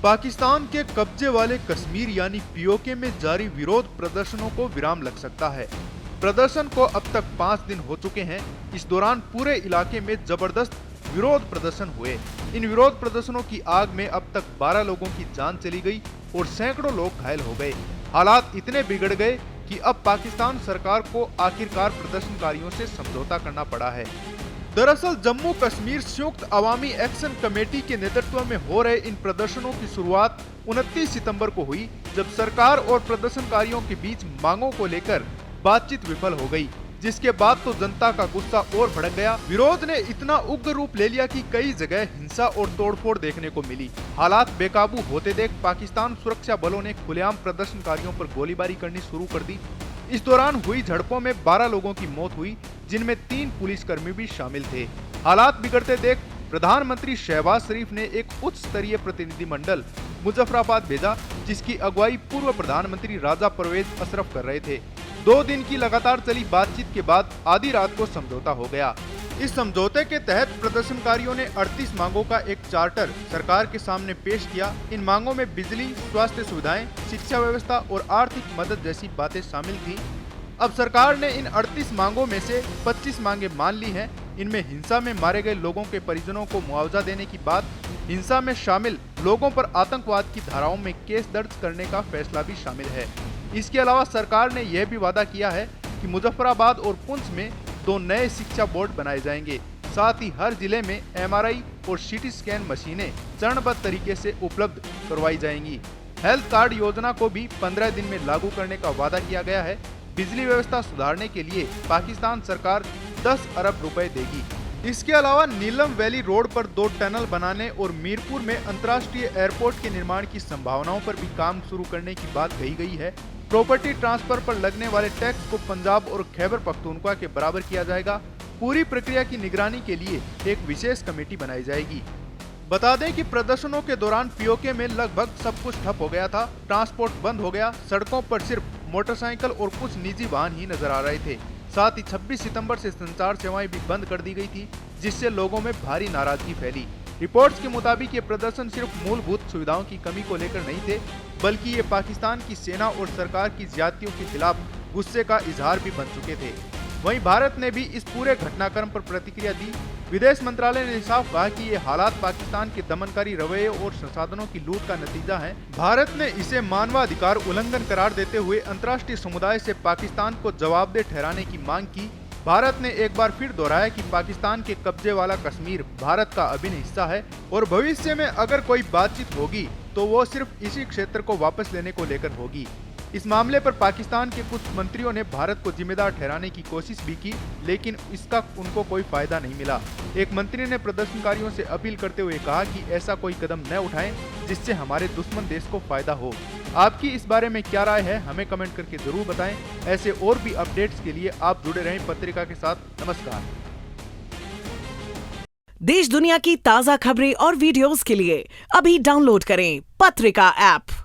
पाकिस्तान के कब्जे वाले कश्मीर यानी पीओके में जारी विरोध प्रदर्शनों को विराम लग सकता है। प्रदर्शन को अब तक 5 दिन हो चुके हैं। इस दौरान पूरे इलाके में जबरदस्त विरोध प्रदर्शन हुए। इन विरोध प्रदर्शनों की आग में अब तक 12 लोगों की जान चली गई और सैकड़ों लोग घायल हो गए। हालात इतने बिगड़ गए कि अब पाकिस्तान सरकार को आखिरकार प्रदर्शनकारियों से समझौता करना पड़ा है। दरअसल जम्मू कश्मीर संयुक्त अवामी एक्शन कमेटी के नेतृत्व में हो रहे इन प्रदर्शनों की शुरुआत 29 सितंबर को हुई, जब सरकार और प्रदर्शनकारियों के बीच मांगों को लेकर बातचीत विफल हो गई, जिसके बाद तो जनता का गुस्सा और भड़क गया। विरोध ने इतना उग्र रूप ले लिया कि कई जगह हिंसा और तोड़फोड़ देखने को मिली। हालात बेकाबू होते देख पाकिस्तान सुरक्षा बलों ने खुलेआम प्रदर्शनकारियों पर गोलीबारी करनी शुरू कर दी। इस दौरान हुई झड़पों में 12 लोगों की मौत हुई, जिनमें 3 पुलिसकर्मी भी शामिल थे। हालात बिगड़ते देख प्रधानमंत्री शहबाज शरीफ ने एक उच्च स्तरीय प्रतिनिधिमंडल मुजफ्फराबाद भेजा, जिसकी अगुवाई पूर्व प्रधानमंत्री राजा परवेज अशरफ कर रहे थे। 2 दिन की लगातार चली बातचीत के बाद आधी रात को समझौता हो गया। इस समझौते के तहत प्रदर्शनकारियों ने 38 मांगों का एक चार्टर सरकार के सामने पेश किया। इन मांगों में बिजली, स्वास्थ्य सुविधाएं, शिक्षा व्यवस्था और आर्थिक मदद जैसी बातें शामिल थी। अब सरकार ने इन 38 मांगों में से 25 मांगे मान ली हैं। इनमें हिंसा में मारे गए लोगों के परिजनों को मुआवजा देने की बात, हिंसा में शामिल लोगों पर आतंकवाद की धाराओं में केस दर्ज करने का फैसला भी शामिल है। इसके अलावा सरकार ने यह भी वादा किया है कि मुजफ्फराबाद और पुंछ में 2 नए शिक्षा बोर्ड बनाए जाएंगे। साथ ही हर जिले में MRI और CT स्कैन मशीनें चरणबद्ध तरीके से उपलब्ध करवाई जाएंगी। हेल्थ कार्ड योजना को भी 15 दिन में लागू करने का वादा किया गया है। बिजली व्यवस्था सुधारने के लिए पाकिस्तान सरकार 10 अरब रुपए देगी। इसके अलावा नीलम वैली रोड पर 2 टनल बनाने और मीरपुर में अंतर्राष्ट्रीय एयरपोर्ट के निर्माण की संभावनाओं पर भी काम शुरू करने की बात कही गई है। प्रॉपर्टी ट्रांसफर पर लगने वाले टैक्स को पंजाब और खैबर पख्तूनख्वा के बराबर किया जाएगा। पूरी प्रक्रिया की निगरानी के लिए एक विशेष कमेटी बनाई जाएगी। बता दें कि प्रदर्शनों के दौरान पीओके में लगभग सब कुछ ठप हो गया था। ट्रांसपोर्ट बंद हो गया। सड़कों पर सिर्फ मोटरसाइकिल और कुछ निजी वाहन ही नजर आ रहे थे। साथ ही 26 सितंबर से संचार सेवाएं भी बंद कर दी गई थी, जिससे लोगों में भारी नाराजगी फैली। रिपोर्ट्स के मुताबिक ये प्रदर्शन सिर्फ मूलभूत सुविधाओं की कमी को लेकर नहीं थे, बल्कि ये पाकिस्तान की सेना और सरकार की ज्यादतियों के खिलाफ गुस्से का इजहार भी बन चुके थे। वहीं भारत ने भी इस पूरे घटनाक्रम पर प्रतिक्रिया दी। विदेश मंत्रालय ने साफ कहा कि ये हालात पाकिस्तान के दमनकारी रवैये और संसाधनों की लूट का नतीजा है। भारत ने इसे मानवाधिकार उल्लंघन करार देते हुए अंतर्राष्ट्रीय समुदाय से पाकिस्तान को जवाबदेह ठहराने की मांग की। भारत ने एक बार फिर दोहराया कि पाकिस्तान के कब्जे वाला कश्मीर भारत का अभिन्न हिस्सा है और भविष्य में अगर कोई बातचीत होगी तो वो सिर्फ इसी क्षेत्र को वापस लेने को लेकर होगी। इस मामले पर पाकिस्तान के कुछ मंत्रियों ने भारत को जिम्मेदार ठहराने की कोशिश भी की, लेकिन इसका उनको कोई फायदा नहीं मिला। एक मंत्री ने प्रदर्शनकारियों से अपील करते हुए कहा कि ऐसा कोई कदम न उठाएं जिससे हमारे दुश्मन देश को फायदा हो। आपकी इस बारे में क्या राय है, हमें कमेंट करके जरूर बताएं। ऐसे और भी अपडेट्स के लिए आप जुड़े रहें पत्रिका के साथ। नमस्कार। देश दुनिया की ताजा खबरें और वीडियोस के लिए अभी डाउनलोड करें पत्रिका ऐप।